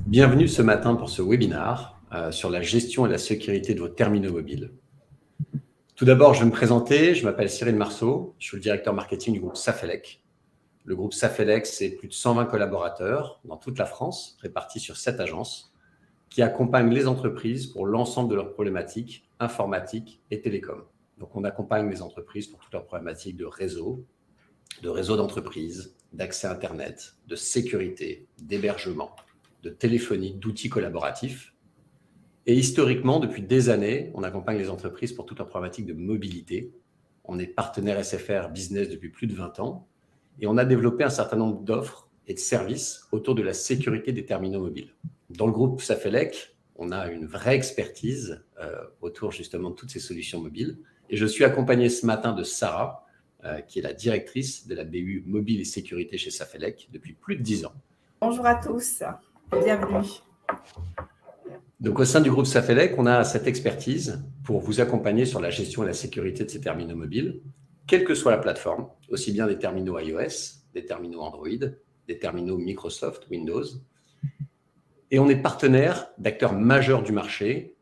Bienvenue ce matin pour ce webinaire sur la gestion et la sécurité de vos terminaux mobiles. Tout d'abord, je vais me présenter. Je m'appelle Cyril Marceau. Je suis le directeur marketing du groupe Safelec. Le groupe Safelec, c'est plus de 120 collaborateurs dans toute la France, répartis sur 7 agences, qui accompagnent les entreprises pour l'ensemble de leurs problématiques informatiques et télécom. Donc, on accompagne les entreprises pour toutes leurs problématiques de réseau d'entreprise, d'accès Internet, de sécurité, d'hébergement, de téléphonie, d'outils collaboratifs. Et historiquement, depuis des années, on accompagne les entreprises pour toutes leurs problématiques de mobilité. On est partenaire SFR Business depuis plus de 20 ans et on a développé un certain nombre d'offres et de services autour de la sécurité des terminaux mobiles. Dans le groupe Safelec, on a une vraie expertise autour justement de toutes ces solutions mobiles. Et je suis accompagné ce matin de Sarah, qui est la directrice de la BU Mobile et Sécurité chez Safelec depuis plus de 10 ans. Bonjour à tous, bienvenue. Donc, au sein du groupe Safelec, on a cette expertise pour vous accompagner sur la gestion et la sécurité de ces terminaux mobiles, quelle que soit la plateforme, aussi bien des terminaux iOS, des terminaux Android, des terminaux Microsoft, Windows. Et on est partenaire d'acteurs majeurs du marché.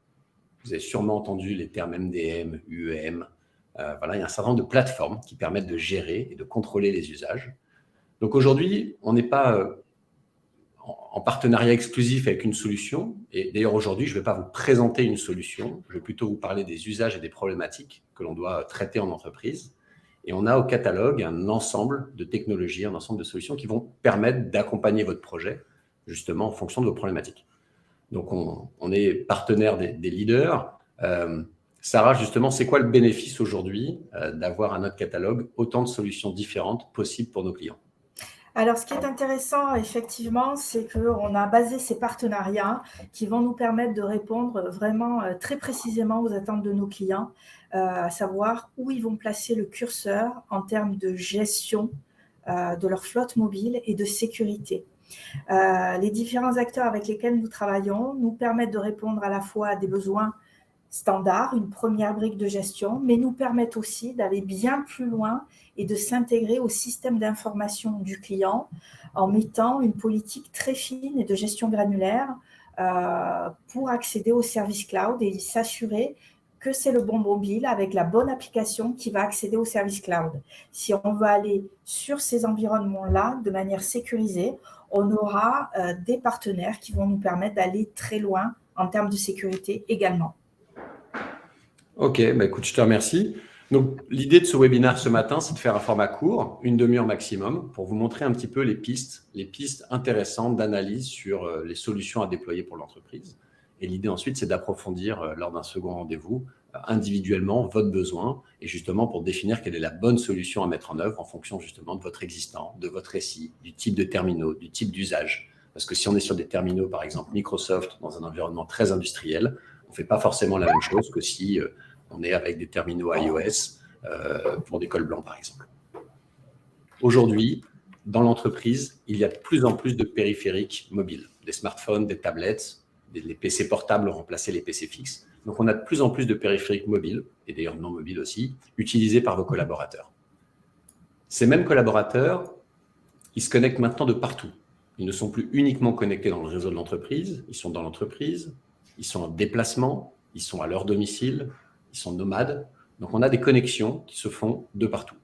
Vous avez sûrement entendu les termes MDM, UEM. Voilà, il y a un certain nombre de plateformes qui permettent de gérer et de contrôler les usages. Donc aujourd'hui, on n'est pas en partenariat exclusif avec une solution. Et d'ailleurs, aujourd'hui, je ne vais pas vous présenter une solution. Je vais plutôt vous parler des usages et des problématiques que l'on doit traiter en entreprise. Et on a au catalogue un ensemble de technologies, un ensemble de solutions qui vont permettre d'accompagner votre projet, justement, en fonction de vos problématiques. Donc, on est partenaire des leaders. Sarah, justement, c'est quoi le bénéfice aujourd'hui d'avoir à notre catalogue autant de solutions différentes possibles pour nos clients ? Alors, ce qui est intéressant, effectivement, c'est qu'on a basé ces partenariats qui vont nous permettre de répondre vraiment très précisément aux attentes de nos clients, à savoir où ils vont placer le curseur en termes de gestion de leur flotte mobile et de sécurité. Les différents acteurs avec lesquels nous travaillons nous permettent de répondre à la fois à des besoins standards, une première brique de gestion, mais nous permettent aussi d'aller bien plus loin et de s'intégrer au système d'information du client en mettant une politique très fine et de gestion granulaire pour accéder au service cloud et s'assurer que c'est le bon mobile avec la bonne application qui va accéder au service cloud. Si on veut aller sur ces environnements-là de manière sécurisée, on aura des partenaires qui vont nous permettre d'aller très loin en termes de sécurité également. Ok, écoute, je te remercie. Donc, l'idée de ce webinaire ce matin, c'est de faire un format court, une demi-heure maximum, pour vous montrer un petit peu les pistes intéressantes d'analyse sur les solutions à déployer pour l'entreprise. Et l'idée ensuite, c'est d'approfondir lors d'un second rendez-vous individuellement votre besoin et justement pour définir quelle est la bonne solution à mettre en œuvre en fonction justement de votre existant, de votre SI, du type de terminaux, du type d'usage. Parce que si on est sur des terminaux, par exemple Microsoft, dans un environnement très industriel, on ne fait pas forcément la même chose que si on est avec des terminaux iOS pour des cols blancs, par exemple. Aujourd'hui, dans l'entreprise, il y a de plus en plus de périphériques mobiles, des smartphones, des tablettes, les PC portables ont remplacé les PC fixes. Donc, on a de plus en plus de périphériques mobiles, et d'ailleurs non mobiles aussi, utilisés par vos collaborateurs. Ces mêmes collaborateurs, ils se connectent maintenant de partout. Ils ne sont plus uniquement connectés dans le réseau de l'entreprise, ils sont dans l'entreprise, ils sont en déplacement, ils sont à leur domicile, ils sont nomades. Donc, on a des connexions qui se font de partout.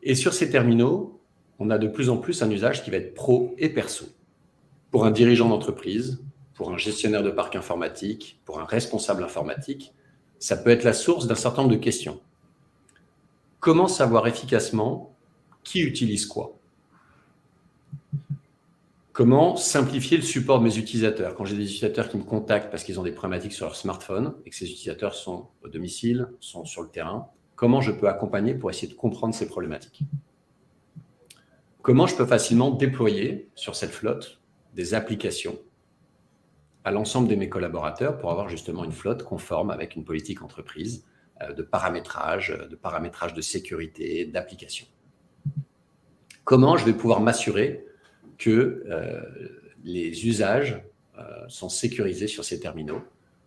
Et sur ces terminaux, on a de plus en plus un usage qui va être pro et perso. Pour un dirigeant d'entreprise, pour un gestionnaire de parc informatique, pour un responsable informatique, ça peut être la source d'un certain nombre de questions. Comment savoir efficacement qui utilise quoi ? Comment simplifier le support de mes utilisateurs ? Quand j'ai des utilisateurs qui me contactent parce qu'ils ont des problématiques sur leur smartphone et que ces utilisateurs sont au domicile, sont sur le terrain, comment je peux accompagner pour essayer de comprendre ces problématiques ? Comment je peux facilement déployer sur cette flotte des applications à l'ensemble de mes collaborateurs pour avoir justement une flotte conforme avec une politique entreprise de paramétrage de sécurité, d'application. Comment je vais pouvoir m'assurer que les usages sont sécurisés sur ces terminaux?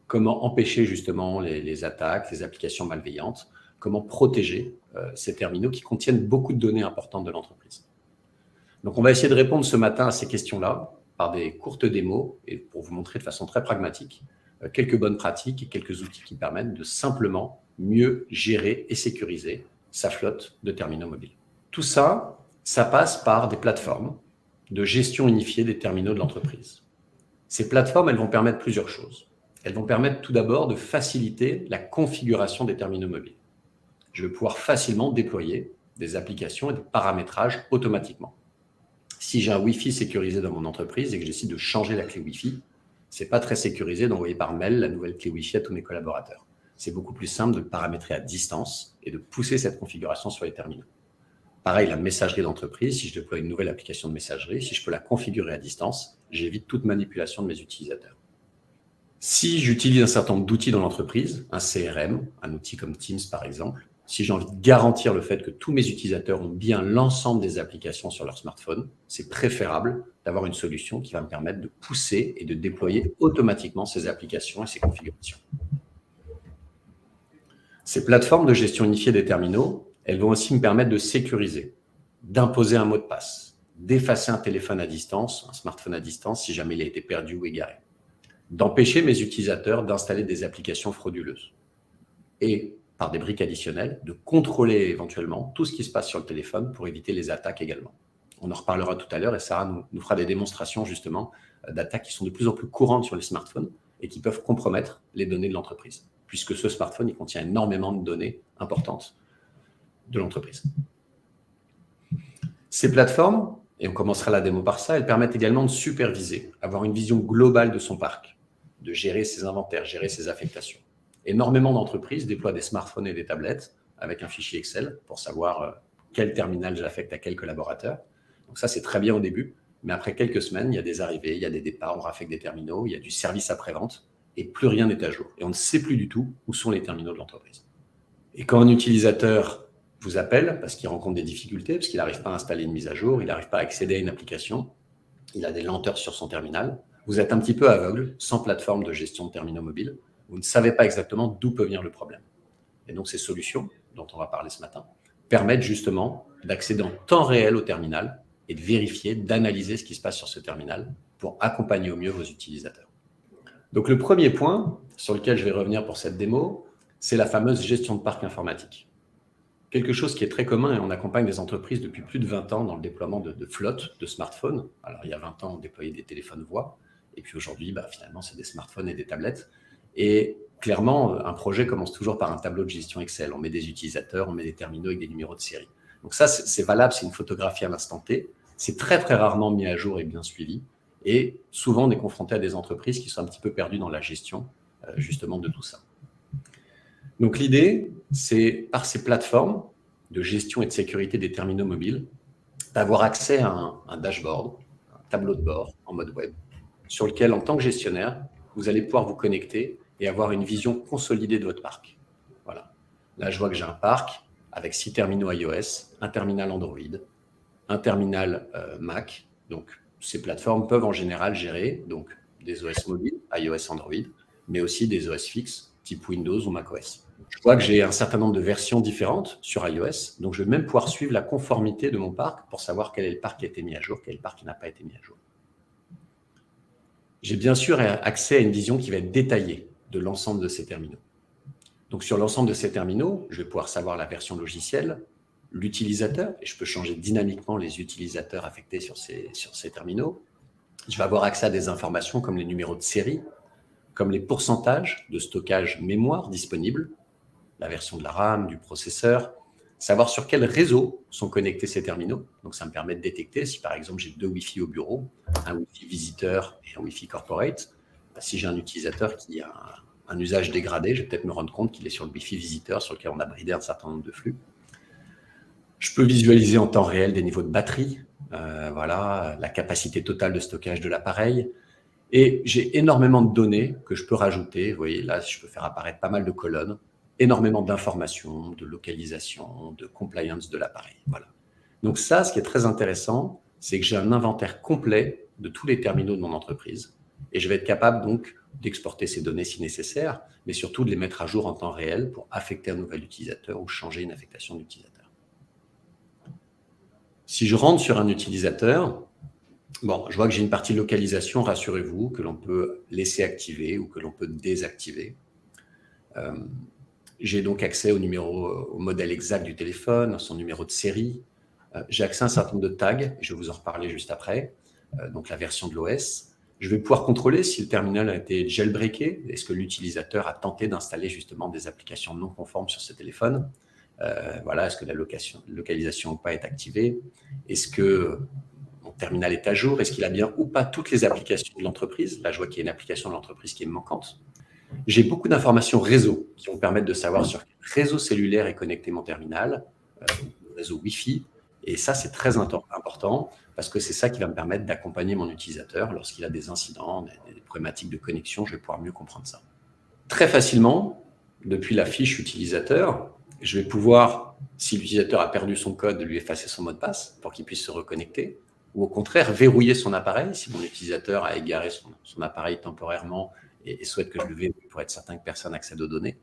Comment empêcher justement les attaques, les applications malveillantes? Comment protéger ces terminaux qui contiennent beaucoup de données importantes de l'entreprise? Donc, on va essayer de répondre ce matin à ces questions-là par des courtes démos et pour vous montrer de façon très pragmatique quelques bonnes pratiques et quelques outils qui permettent de simplement mieux gérer et sécuriser sa flotte de terminaux mobiles. Tout ça, ça passe par des plateformes de gestion unifiée des terminaux de l'entreprise. Ces plateformes, elles vont permettre plusieurs choses. Elles vont permettre tout d'abord de faciliter la configuration des terminaux mobiles. Je vais pouvoir facilement déployer des applications et des paramétrages automatiquement. Si j'ai un Wi-Fi sécurisé dans mon entreprise et que je décide de changer la clé Wi-Fi, ce n'est pas très sécurisé d'envoyer par mail la nouvelle clé Wi-Fi à tous mes collaborateurs. C'est beaucoup plus simple de le paramétrer à distance et de pousser cette configuration sur les terminaux. Pareil, la messagerie d'entreprise, si je déploie une nouvelle application de messagerie, si je peux la configurer à distance, j'évite toute manipulation de mes utilisateurs. Si j'utilise un certain nombre d'outils dans l'entreprise, un CRM, un outil comme Teams par exemple, si j'ai envie de garantir le fait que tous mes utilisateurs ont bien l'ensemble des applications sur leur smartphone, c'est préférable d'avoir une solution qui va me permettre de pousser et de déployer automatiquement ces applications et ces configurations. Ces plateformes de gestion unifiée des terminaux, elles vont aussi me permettre de sécuriser, d'imposer un mot de passe, d'effacer un téléphone à distance, un smartphone à distance si jamais il a été perdu ou égaré, d'empêcher mes utilisateurs d'installer des applications frauduleuses et, par des briques additionnelles, de contrôler éventuellement tout ce qui se passe sur le téléphone pour éviter les attaques également. On en reparlera tout à l'heure et Sarah nous fera des démonstrations justement d'attaques qui sont de plus en plus courantes sur les smartphones et qui peuvent compromettre les données de l'entreprise, puisque ce smartphone il contient énormément de données importantes de l'entreprise. Ces plateformes, et on commencera la démo par ça, elles permettent également de superviser, avoir une vision globale de son parc, de gérer ses inventaires, gérer ses affectations. Énormément d'entreprises déploient des smartphones et des tablettes avec un fichier Excel pour savoir quel terminal j'affecte à quel collaborateur. Donc ça, c'est très bien au début, mais après quelques semaines, il y a des arrivées, il y a des départs, on raffecte des terminaux, il y a du service après-vente et plus rien n'est à jour. Et on ne sait plus du tout où sont les terminaux de l'entreprise. Et quand un utilisateur vous appelle parce qu'il rencontre des difficultés, parce qu'il n'arrive pas à installer une mise à jour, il n'arrive pas à accéder à une application, il a des lenteurs sur son terminal, vous êtes un petit peu aveugle, sans plateforme de gestion de terminaux mobiles, vous ne savez pas exactement d'où peut venir le problème. Et donc, ces solutions, dont on va parler ce matin, permettent justement d'accéder en temps réel au terminal et de vérifier, d'analyser ce qui se passe sur ce terminal pour accompagner au mieux vos utilisateurs. Donc, le premier point sur lequel je vais revenir pour cette démo, c'est la fameuse gestion de parc informatique. Quelque chose qui est très commun et on accompagne des entreprises depuis plus de 20 ans dans le déploiement de flottes de smartphones. Alors, il y a 20 ans, on déployait des téléphones voix et puis aujourd'hui, finalement, c'est des smartphones et des tablettes. Et clairement, un projet commence toujours par un tableau de gestion Excel. On met des utilisateurs, on met des terminaux avec des numéros de série. Donc ça, c'est valable, c'est une photographie à l'instant T. C'est très, très rarement mis à jour et bien suivi. Et souvent, on est confronté à des entreprises qui sont un petit peu perdues dans la gestion, justement, de tout ça. Donc l'idée, c'est par ces plateformes de gestion et de sécurité des terminaux mobiles, d'avoir accès à un dashboard, un tableau de bord en mode web, sur lequel, en tant que gestionnaire, vous allez pouvoir vous connecter et avoir une vision consolidée de votre parc. Voilà. Là, je vois que j'ai un parc avec 6 terminaux iOS, un terminal Android, un terminal Mac. Donc, ces plateformes peuvent en général gérer donc, des OS mobiles, iOS, Android, mais aussi des OS fixes, type Windows ou macOS. Je vois que j'ai un certain nombre de versions différentes sur iOS, donc je vais même pouvoir suivre la conformité de mon parc pour savoir quel est le parc qui a été mis à jour, quel est le parc qui n'a pas été mis à jour. J'ai bien sûr accès à une vision qui va être détaillée de l'ensemble de ces terminaux. Donc, sur l'ensemble de ces terminaux, je vais pouvoir savoir la version logicielle, l'utilisateur, et je peux changer dynamiquement les utilisateurs affectés sur ces terminaux. Je vais avoir accès à des informations comme les numéros de série, comme les pourcentages de stockage mémoire disponibles, la version de la RAM, du processeur, savoir sur quel réseau sont connectés ces terminaux. Donc, ça me permet de détecter si, par exemple, j'ai 2 Wi-Fi au bureau, un Wi-Fi visiteur et un Wi-Fi corporate. Si j'ai un utilisateur qui a un usage dégradé, je vais peut-être me rendre compte qu'il est sur le Wi-Fi visiteur sur lequel on a bridé un certain nombre de flux. Je peux visualiser en temps réel des niveaux de batterie, la capacité totale de stockage de l'appareil. Et j'ai énormément de données que je peux rajouter. Vous voyez, là, je peux faire apparaître pas mal de colonnes, énormément d'informations, de localisation, de compliance de l'appareil. Voilà. Donc ça, ce qui est très intéressant, c'est que j'ai un inventaire complet de tous les terminaux de mon entreprise et je vais être capable donc d'exporter ces données si nécessaire, mais surtout de les mettre à jour en temps réel pour affecter un nouvel utilisateur ou changer une affectation d'utilisateur. Si je rentre sur un utilisateur, Bon, je vois que j'ai une partie localisation, rassurez-vous, que l'on peut laisser activer ou que l'on peut désactiver. J'ai donc accès au modèle exact du téléphone, son numéro de série. J'ai accès à un certain nombre de tags, je vais vous en reparler juste après, donc la version de l'OS. Je vais pouvoir contrôler si le terminal a été jailbreaké, est-ce que l'utilisateur a tenté d'installer justement des applications non conformes sur ce téléphone. Voilà, est-ce que la localisation ou pas est activée, est-ce que mon terminal est à jour, est-ce qu'il a bien ou pas toutes les applications de l'entreprise. Là, je vois qu'il y a une application de l'entreprise qui est manquante. J'ai beaucoup d'informations réseau qui vont permettre de savoir sur quel réseau cellulaire est connecté mon terminal, le réseau Wi-Fi. Et ça, c'est très important parce que c'est ça qui va me permettre d'accompagner mon utilisateur lorsqu'il a des incidents, des problématiques de connexion. Je vais pouvoir mieux comprendre ça. Très facilement, depuis la fiche utilisateur, je vais pouvoir, si l'utilisateur a perdu son code, lui effacer son mot de passe pour qu'il puisse se reconnecter, ou au contraire, verrouiller son appareil si mon utilisateur a égaré son appareil temporairement et souhaite que je le verrouille pour être certain que personne n'accède aux données.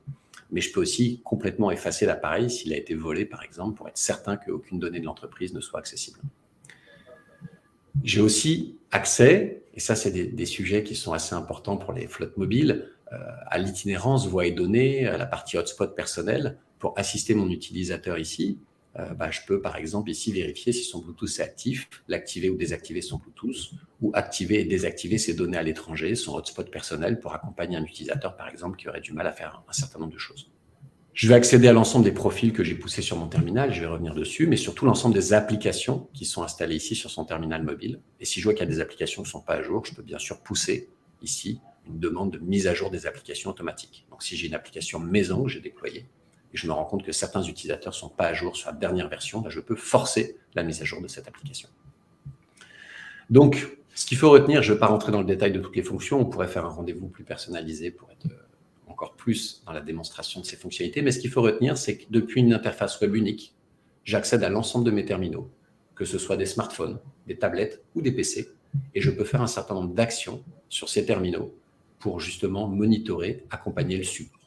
Mais je peux aussi complètement effacer l'appareil s'il a été volé, par exemple, pour être certain qu'aucune donnée de l'entreprise ne soit accessible. J'ai aussi accès, et ça, c'est des sujets qui sont assez importants pour les flottes mobiles, à l'itinérance, voix et données, à la partie hotspot personnel. Pour assister mon utilisateur ici, je peux, par exemple, ici vérifier si son Bluetooth est actif, l'activer ou désactiver son Bluetooth, ou activer et désactiver ses données à l'étranger, son hotspot personnel, pour accompagner un utilisateur, par exemple, qui aurait du mal à faire un certain nombre de choses. Je vais accéder à l'ensemble des profils que j'ai poussés sur mon terminal, je vais revenir dessus, mais surtout l'ensemble des applications qui sont installées ici sur son terminal mobile. Et si je vois qu'il y a des applications qui ne sont pas à jour, je peux bien sûr pousser ici une demande de mise à jour des applications automatiques. Donc si j'ai une application maison que j'ai déployée, et je me rends compte que certains utilisateurs ne sont pas à jour sur la dernière version, je peux forcer la mise à jour de cette application. Donc, ce qu'il faut retenir, je ne vais pas rentrer dans le détail de toutes les fonctions, on pourrait faire un rendez-vous plus personnalisé pour être encore plus dans la démonstration de ces fonctionnalités, mais ce qu'il faut retenir, c'est que depuis une interface web unique, j'accède à l'ensemble de mes terminaux, que ce soit des smartphones, des tablettes ou des PC, et je peux faire un certain nombre d'actions sur ces terminaux pour justement monitorer, accompagner le support.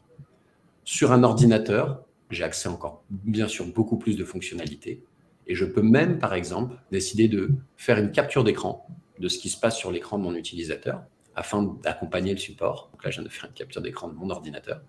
Sur un ordinateur, j'ai accès encore, bien sûr, beaucoup plus de fonctionnalités. Et je peux même, par exemple, décider de faire une capture d'écran de ce qui se passe sur l'écran de mon utilisateur afin d'accompagner le support. Donc là, je viens de faire une capture d'écran de mon ordinateur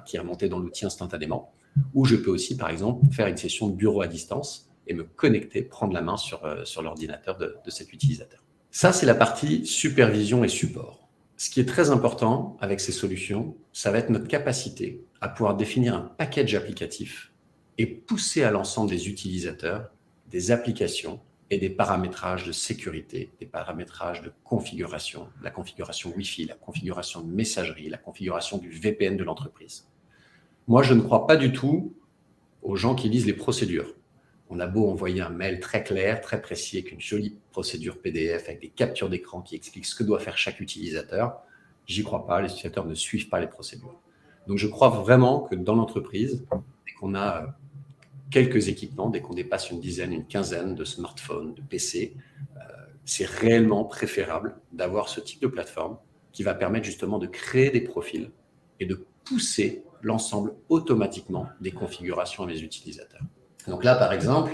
qui est remontée dans l'outil instantanément. Ou je peux aussi, par exemple, faire une session de bureau à distance et me connecter, prendre la main sur l'ordinateur de cet utilisateur. Ça, c'est la partie supervision et support. Ce qui est très important avec ces solutions, ça va être notre capacité à pouvoir définir un package applicatif et pousser à l'ensemble des utilisateurs des applications et des paramétrages de sécurité, des paramétrages de configuration, la configuration Wi-Fi, la configuration de messagerie, la configuration du VPN de l'entreprise. Moi, je ne crois pas du tout aux gens qui lisent les procédures. On a beau envoyer un mail très clair, très précis, avec une jolie procédure PDF, avec des captures d'écran qui expliquent ce que doit faire chaque utilisateur. J'y crois pas, les utilisateurs ne suivent pas les procédures. Donc, je crois vraiment que dans l'entreprise, dès qu'on a quelques équipements, dès qu'on dépasse une dizaine, une quinzaine de smartphones, de PC, c'est réellement préférable d'avoir ce type de plateforme qui va permettre justement de créer des profils et de pousser l'ensemble automatiquement des configurations à mes utilisateurs. Donc là, par exemple,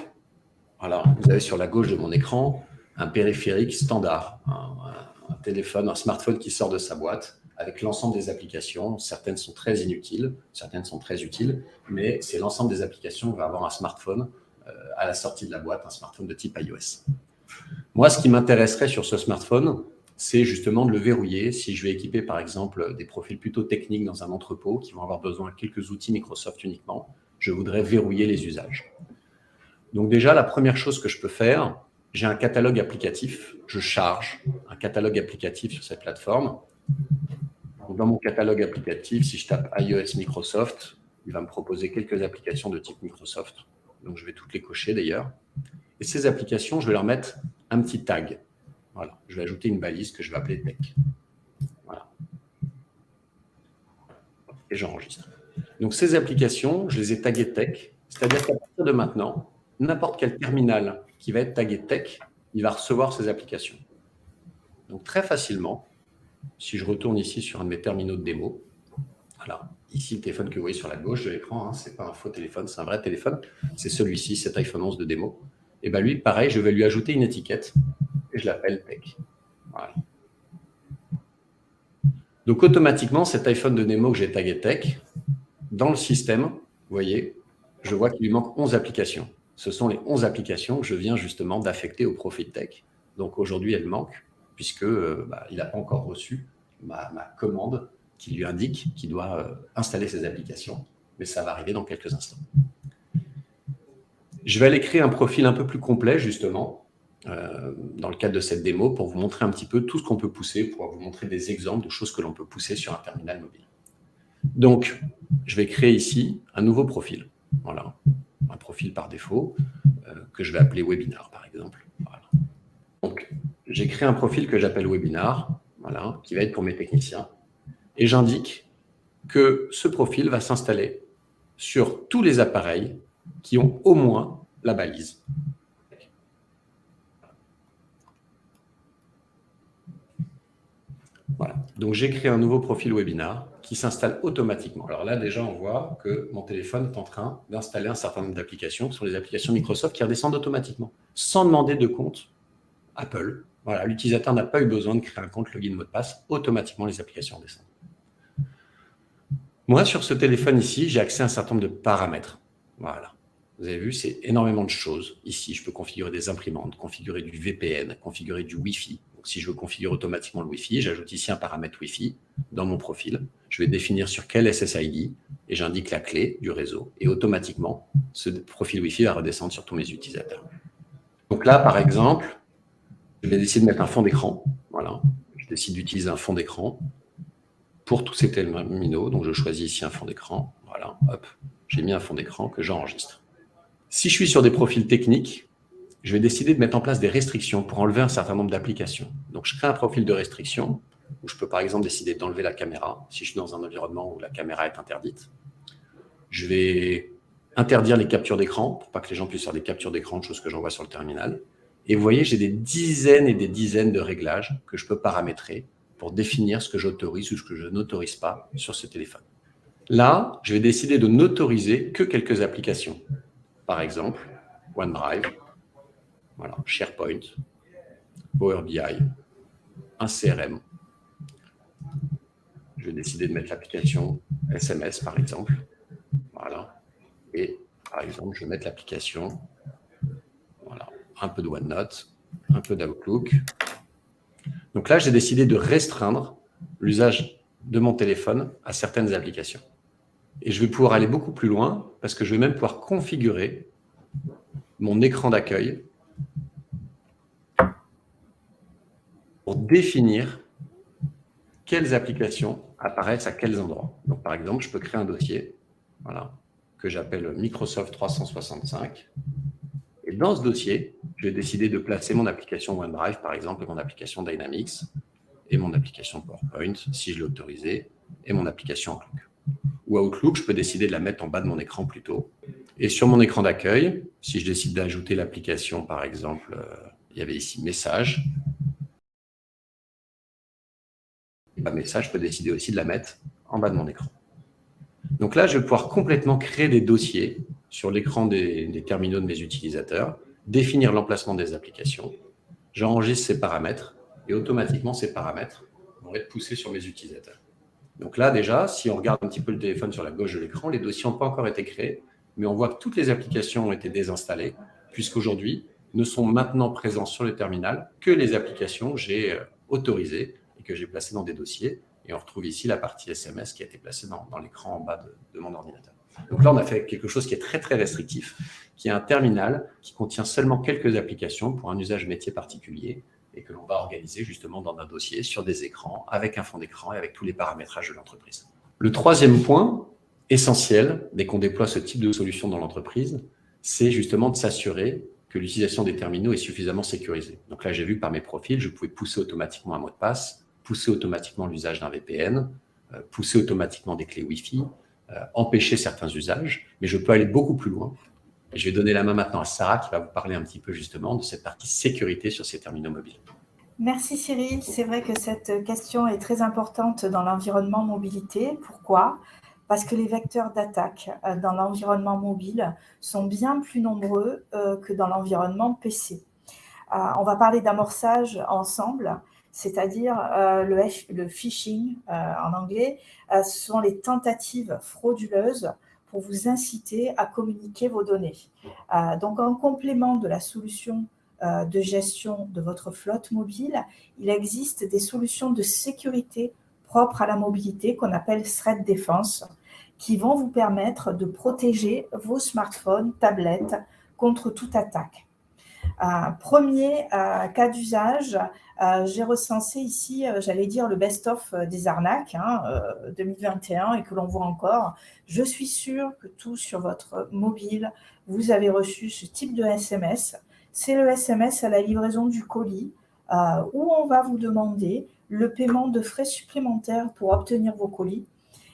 voilà, vous avez sur la gauche de mon écran un périphérique standard, un téléphone, un smartphone qui sort de sa boîte avec l'ensemble des applications. Certaines sont très inutiles, certaines sont très utiles, mais c'est l'ensemble des applications que va avoir un smartphone à la sortie de la boîte, un smartphone de type iOS. Moi, ce qui m'intéresserait sur ce smartphone, c'est justement de le verrouiller. Si je vais équiper, par exemple, des profils plutôt techniques dans un entrepôt qui vont avoir besoin de quelques outils Microsoft uniquement, je voudrais verrouiller les usages. Donc déjà, la première chose que je peux faire, j'ai un catalogue applicatif. Je charge un catalogue applicatif sur cette plateforme. Donc dans mon catalogue applicatif, si je tape iOS Microsoft, il va me proposer quelques applications de type Microsoft. Donc je vais toutes les cocher d'ailleurs. Et ces applications, je vais leur mettre un petit tag. Voilà, je vais ajouter une balise que je vais appeler tech. Voilà. Et j'enregistre. Donc ces applications, je les ai taguées tech, c'est-à-dire qu'à partir de maintenant, n'importe quel terminal qui va être tagué tech, il va recevoir ces applications. Donc très facilement, si je retourne ici sur un de mes terminaux de démo, voilà, ici le téléphone que vous voyez sur la gauche de l'écran, ce n'est pas un faux téléphone, c'est un vrai téléphone, c'est celui-ci, cet iPhone 11 de démo. Et bien lui, pareil, je vais lui ajouter une étiquette et je l'appelle Tech. Voilà. Donc, automatiquement, cet iPhone de Nemo que j'ai tagué Tech, dans le système, vous voyez, je vois qu'il lui manque 11 applications. Ce sont les 11 applications que je viens justement d'affecter au profil Tech. Donc, aujourd'hui, elles manquent puisque il n'a pas encore reçu ma commande qui lui indique qu'il doit installer ces applications. Mais ça va arriver dans quelques instants. Je vais aller créer un profil un peu plus complet, justement, dans le cadre de cette démo, pour vous montrer un petit peu tout ce qu'on peut pousser, pour vous montrer des exemples de choses que l'on peut pousser sur un terminal mobile. Donc, je vais créer ici un nouveau profil. Voilà, un profil par défaut que je vais appeler Webinar, par exemple. Voilà. Donc, j'ai créé un profil que j'appelle Webinar, voilà, qui va être pour mes techniciens. Et j'indique que ce profil va s'installer sur tous les appareils qui ont au moins la balise. Voilà. Donc, j'ai créé un nouveau profil Webinar qui s'installe automatiquement. Alors là, déjà, on voit que mon téléphone est en train d'installer un certain nombre d'applications, qui sont les applications Microsoft qui redescendent automatiquement, sans demander de compte Apple. Voilà, l'utilisateur n'a pas eu besoin de créer un compte login mot de passe. Automatiquement, les applications redescendent. Moi, sur ce téléphone ici, j'ai accès à un certain nombre de paramètres. Voilà. Vous avez vu, c'est énormément de choses. Ici, je peux configurer des imprimantes, configurer du VPN, configurer du Wi-Fi. Donc, si je veux configurer automatiquement le Wi-Fi, j'ajoute ici un paramètre Wi-Fi dans mon profil. Je vais définir sur quel SSID et j'indique la clé du réseau. Et automatiquement, ce profil Wi-Fi va redescendre sur tous mes utilisateurs. Donc là, par exemple, je vais décider de mettre un fond d'écran. Voilà. Je décide d'utiliser un fond d'écran pour tous ces terminaux. Donc, je choisis ici un fond d'écran. Voilà, hop, j'ai mis un fond d'écran que j'enregistre. Si je suis sur des profils techniques, je vais décider de mettre en place des restrictions pour enlever un certain nombre d'applications. Donc, je crée un profil de restriction où je peux, par exemple, décider d'enlever la caméra si je suis dans un environnement où la caméra est interdite. Je vais interdire les captures d'écran pour pas que les gens puissent faire des captures d'écran de choses que j'envoie sur le terminal. Et vous voyez, j'ai des dizaines et des dizaines de réglages que je peux paramétrer pour définir ce que j'autorise ou ce que je n'autorise pas sur ce téléphone. Là, je vais décider de n'autoriser que quelques applications. Par exemple, OneDrive, voilà, SharePoint, Power BI, un CRM. Je vais décider de mettre l'application SMS, par exemple. Voilà. Et, par exemple, je vais mettre l'application, voilà, un peu de OneNote, un peu d'Outlook. Donc là, j'ai décidé de restreindre l'usage de mon téléphone à certaines applications. Et je vais pouvoir aller beaucoup plus loin parce que je vais même pouvoir configurer mon écran d'accueil pour définir quelles applications apparaissent à quels endroits. Donc, par exemple, je peux créer un dossier voilà, que j'appelle Microsoft 365. Et dans ce dossier, je vais décider de placer mon application OneDrive, par exemple, et mon application Dynamics, et mon application PowerPoint, si je l'ai autorisé, et mon application Outlook. Ou Outlook, je peux décider de la mettre en bas de mon écran plutôt. Et sur mon écran d'accueil, si je décide d'ajouter l'application, par exemple, il y avait ici Messages. Message, je peux décider aussi de la mettre en bas de mon écran. Donc là, je vais pouvoir complètement créer des dossiers sur l'écran des terminaux de mes utilisateurs, définir l'emplacement des applications, j'enregistre ces paramètres et automatiquement, ces paramètres vont être poussés sur mes utilisateurs. Donc là, déjà, si on regarde un petit peu le téléphone sur la gauche de l'écran, les dossiers n'ont pas encore été créés, mais on voit que toutes les applications ont été désinstallées, puisqu'aujourd'hui, ne sont maintenant présents sur le terminal que les applications que j'ai autorisées et que j'ai placées dans des dossiers. Et on retrouve ici la partie SMS qui a été placée dans l'écran en bas de mon ordinateur. Donc là, on a fait quelque chose qui est très, très restrictif, qui est un terminal qui contient seulement quelques applications pour un usage métier particulier et que l'on va organiser justement dans un dossier sur des écrans, avec un fond d'écran et avec tous les paramétrages de l'entreprise. Le troisième point essentiel, dès qu'on déploie ce type de solution dans l'entreprise, c'est justement de s'assurer que l'utilisation des terminaux est suffisamment sécurisée. Donc là, j'ai vu par mes profils, je pouvais pousser automatiquement un mot de passe, pousser automatiquement l'usage d'un VPN, pousser automatiquement des clés Wi-Fi, empêcher certains usages, mais je peux aller beaucoup plus loin. Et je vais donner la main maintenant à Sarah qui va vous parler un petit peu justement de cette partie sécurité sur ces terminaux mobiles. Merci Cyril, c'est vrai que cette question est très importante dans l'environnement mobilité. Pourquoi ? Parce que les vecteurs d'attaque dans l'environnement mobile sont bien plus nombreux que dans l'environnement PC. On va parler d'amorçage ensemble, c'est-à-dire le phishing en anglais. Ce sont les tentatives frauduleuses pour vous inciter à communiquer vos données. Donc, en complément de la solution de gestion de votre flotte mobile, il existe des solutions de sécurité propres à la mobilité qu'on appelle Threat Defense, qui vont vous permettre de protéger vos smartphones, tablettes contre toute attaque. Premier cas d'usage, j'ai recensé ici, j'allais dire, le best-of des arnaques 2021 et que l'on voit encore. Je suis sûre que tous sur votre mobile, vous avez reçu ce type de SMS. C'est le SMS à la livraison du colis où on va vous demander le paiement de frais supplémentaires pour obtenir vos colis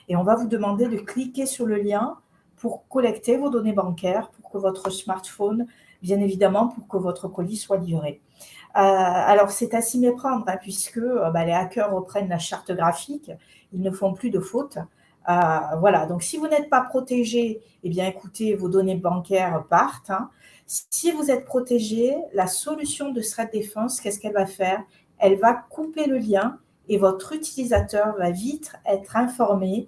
et on va vous demander de cliquer sur le lien pour collecter vos données bancaires, pour que votre smartphone, bien évidemment, pour que votre colis soit livré. Alors, c'est à s'y méprendre, puisque les hackers reprennent la charte graphique, ils ne font plus de fautes. Voilà, donc si vous n'êtes pas protégé, eh bien, écoutez, vos données bancaires partent. Si vous êtes protégé, la solution de Threat Defense, qu'est-ce qu'elle va faire? Elle va couper le lien et votre utilisateur va vite être informé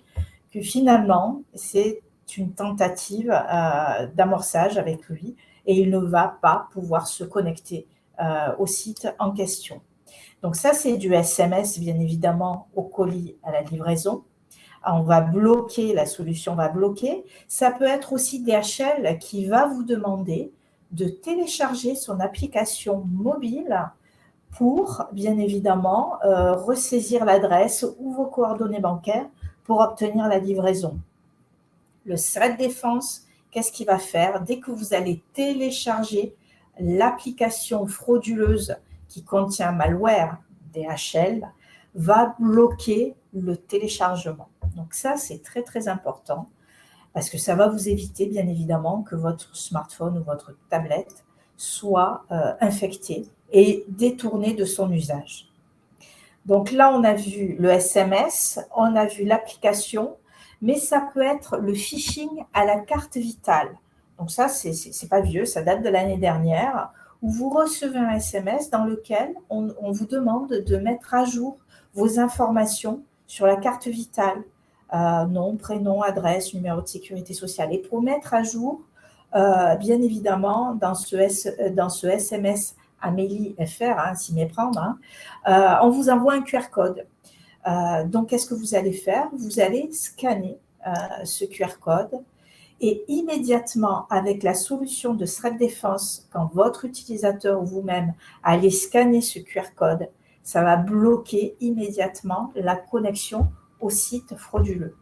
que finalement, c'est une tentative d'amorçage avec lui et il ne va pas pouvoir se connecter au site en question. Donc ça, c'est du SMS, bien évidemment, au colis à la livraison. On va bloquer, la solution va bloquer. Ça peut être aussi DHL qui va vous demander de télécharger son application mobile pour, bien évidemment, ressaisir l'adresse ou vos coordonnées bancaires pour obtenir la livraison. Le Threat Defense, qu'est-ce qu'il va faire? Dès que vous allez télécharger l'application frauduleuse qui contient malware DHL, va bloquer le téléchargement. Donc ça, c'est très, très important parce que ça va vous éviter, bien évidemment, que votre smartphone ou votre tablette soit infecté et détourné de son usage. Donc là, on a vu le SMS, on a vu l'application, mais ça peut être le phishing à la carte vitale. Donc ça, c'est pas vieux, ça date de l'année dernière, où vous recevez un SMS dans lequel on vous demande de mettre à jour vos informations sur la carte vitale, nom, prénom, adresse, numéro de sécurité sociale. Et pour mettre à jour, bien évidemment, dans ce SMS Amélie FR, s'y méprendre, on vous envoie un QR code. Donc, qu'est-ce que vous allez faire? Vous allez scanner ce QR code et immédiatement, avec la solution de Threat Defense, quand votre utilisateur ou vous-même allez scanner ce QR code, ça va bloquer immédiatement la connexion au site frauduleux.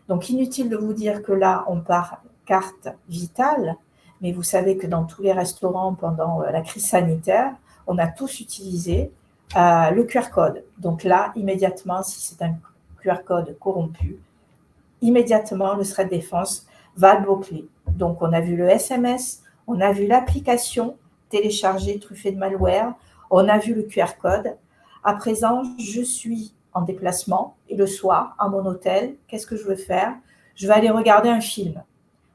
Donc, inutile de vous dire que là, on part carte vitale, mais vous savez que dans tous les restaurants, pendant la crise sanitaire, on a tous utilisé le QR code. Donc là, immédiatement, si c'est un QR code corrompu, immédiatement, le Threat Defense va bloquer. Donc, on a vu le SMS, on a vu l'application téléchargée, truffée de malware, on a vu le QR code. À présent, je suis en déplacement et le soir, à mon hôtel, qu'est-ce que je veux faire? Je vais aller regarder un film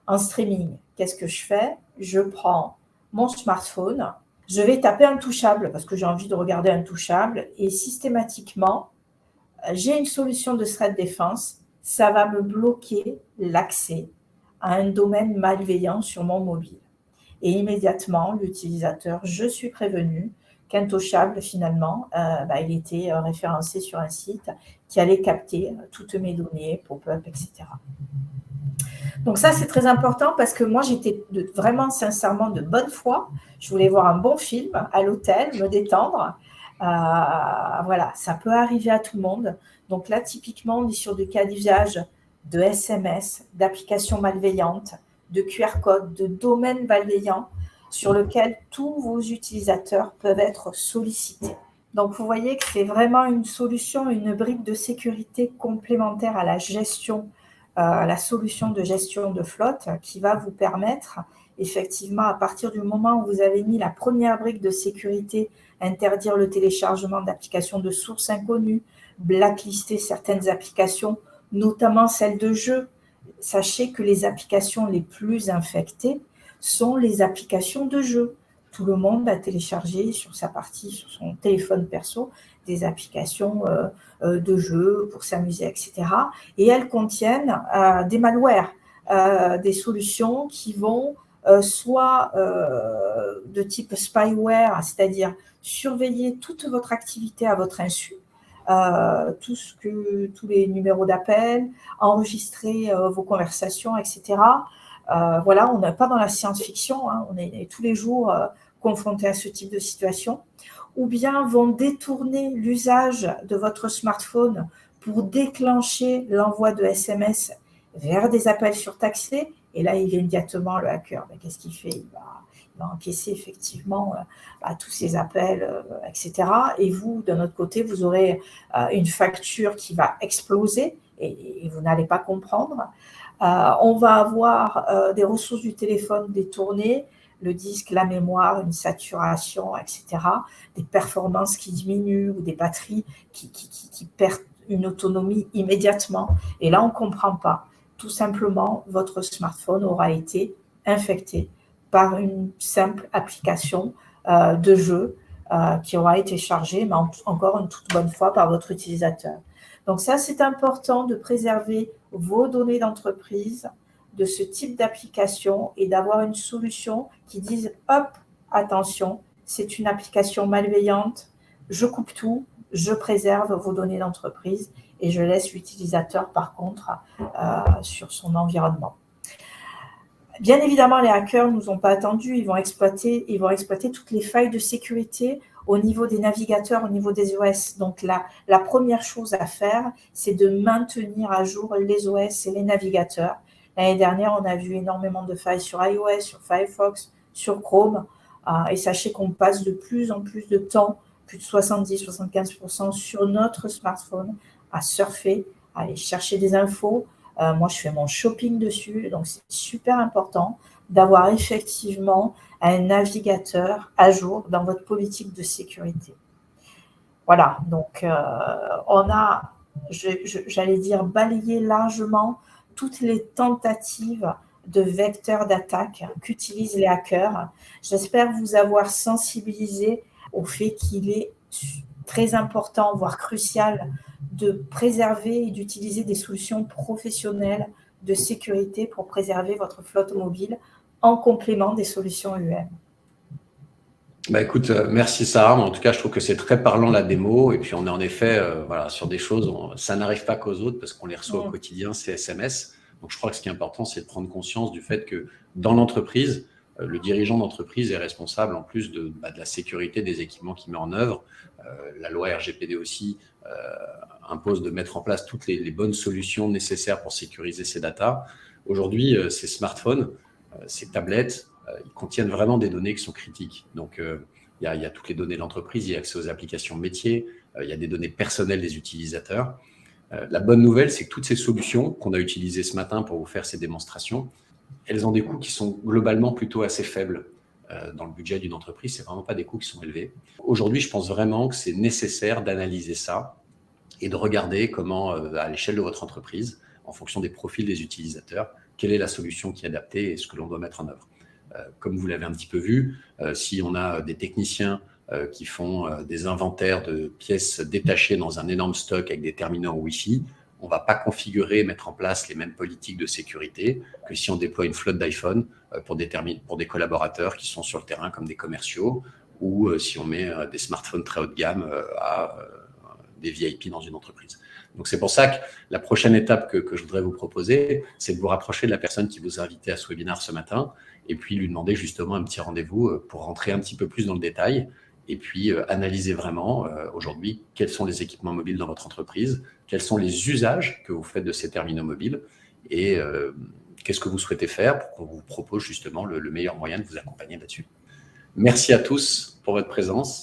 en streaming. Qu'est-ce que je fais? Je prends mon smartphone, je vais taper Intouchable parce que j'ai envie de regarder Intouchable et systématiquement, j'ai une solution de Threat Defense, ça va me bloquer l'accès à un domaine malveillant sur mon mobile. Et immédiatement, l'utilisateur, je suis prévenu qu'Intouchable, finalement, il était référencé sur un site qui allait capter toutes mes données, pop-up, etc. Donc ça, c'est très important parce que moi, j'étais vraiment sincèrement de bonne foi. Je voulais voir un bon film à l'hôtel, me détendre. Voilà, ça peut arriver à tout le monde. Donc là, typiquement, on est sur des cas d'usage de SMS, d'applications malveillantes, de QR code, de domaines malveillants sur lequel tous vos utilisateurs peuvent être sollicités. Donc, vous voyez que c'est vraiment une solution, une brique de sécurité complémentaire à la gestion, la solution de gestion de flotte qui va vous permettre, effectivement, à partir du moment où vous avez mis la première brique de sécurité, interdire le téléchargement d'applications de sources inconnues, blacklister certaines applications, notamment celles de jeux. Sachez que les applications les plus infectées sont les applications de jeux tout le monde a téléchargé sur son téléphone perso, des applications de jeux pour s'amuser, etc. Et elles contiennent des malwares, des solutions qui vont soit de type spyware, c'est-à-dire surveiller toute votre activité à votre insu, tous les numéros d'appel, enregistrer vos conversations, etc. Voilà, on n'est pas dans la science-fiction, hein, on est tous les jours confrontés à ce type de situation, ou bien vont détourner l'usage de votre smartphone pour déclencher l'envoi de SMS vers des appels surtaxés. Et là, immédiatement, le hacker, qu'est-ce qu'il fait? Il va encaisser effectivement tous ces appels, etc. Et vous, de notre côté, vous aurez une facture qui va exploser et vous n'allez pas comprendre. On va avoir des ressources du téléphone détournées, le disque, la mémoire, une saturation, etc. Des performances qui diminuent ou des batteries qui perdent une autonomie immédiatement. Et là, on ne comprend pas. Tout simplement, votre smartphone aura été infecté par une simple application de jeu qui aura été chargée, mais encore une toute bonne fois, par votre utilisateur. Donc ça, c'est important de préserver vos données d'entreprise de ce type d'application et d'avoir une solution qui dise « hop, attention, c'est une application malveillante, je coupe tout, je préserve vos données d'entreprise et je laisse l'utilisateur par contre sur son environnement ». Bien évidemment, les hackers ne nous ont pas attendus, ils vont exploiter toutes les failles de sécurité au niveau des navigateurs, au niveau des OS. Donc la première chose à faire, c'est de maintenir à jour les OS et les navigateurs. L'année dernière, on a vu énormément de failles sur iOS, sur Firefox, sur Chrome. Et sachez qu'on passe de plus en plus de temps, plus de 70-75% sur notre smartphone, à surfer, à aller chercher des infos. Moi, je fais mon shopping dessus, donc c'est super important d'avoir effectivement un navigateur à jour dans votre politique de sécurité. Voilà, donc on a, j'allais dire, balayé largement toutes les tentatives de vecteurs d'attaque qu'utilisent les hackers. J'espère vous avoir sensibilisé au fait qu'il est très important, voire crucial, de préserver et d'utiliser des solutions professionnelles de sécurité pour préserver votre flotte mobile en complément des solutions UM. Écoute, merci Sarah. En tout cas, je trouve que c'est très parlant la démo. Et puis, on est en effet sur des choses, ça n'arrive pas qu'aux autres parce qu'on les reçoit au quotidien, ces SMS. Donc, je crois que ce qui est important, c'est de prendre conscience du fait que dans l'entreprise, le dirigeant d'entreprise est responsable en plus de la sécurité des équipements qu'il met en œuvre. La loi RGPD aussi impose de mettre en place toutes les bonnes solutions nécessaires pour sécuriser ces datas. Aujourd'hui, ces smartphones, ces tablettes, ils contiennent vraiment des données qui sont critiques. Donc, il y a toutes les données de l'entreprise, il y a accès aux applications métiers, il y a des données personnelles des utilisateurs. La bonne nouvelle, c'est que toutes ces solutions qu'on a utilisées ce matin pour vous faire ces démonstrations, elles ont des coûts qui sont globalement plutôt assez faibles. Dans le budget d'une entreprise, ce n'est vraiment pas des coûts qui sont élevés. Aujourd'hui, je pense vraiment que c'est nécessaire d'analyser ça et de regarder comment, à l'échelle de votre entreprise, en fonction des profils des utilisateurs, quelle est la solution qui est adaptée et ce que l'on doit mettre en œuvre. Comme vous l'avez un petit peu vu, si on a des techniciens qui font des inventaires de pièces détachées dans un énorme stock avec des terminaux Wi-Fi, on ne va pas configurer et mettre en place les mêmes politiques de sécurité que si on déploie une flotte d'iPhone pour des collaborateurs qui sont sur le terrain comme des commerciaux ou si on met des smartphones très haut de gamme à des VIP dans une entreprise. Donc, c'est pour ça que la prochaine étape que je voudrais vous proposer, c'est de vous rapprocher de la personne qui vous a invité à ce webinaire ce matin et puis lui demander justement un petit rendez-vous pour rentrer un petit peu plus dans le détail et puis analyser vraiment aujourd'hui quels sont les équipements mobiles dans votre entreprise, quels sont les usages que vous faites de ces terminaux mobiles et qu'est-ce que vous souhaitez faire pour qu'on vous propose justement le meilleur moyen de vous accompagner là-dessus. Merci à tous pour votre présence.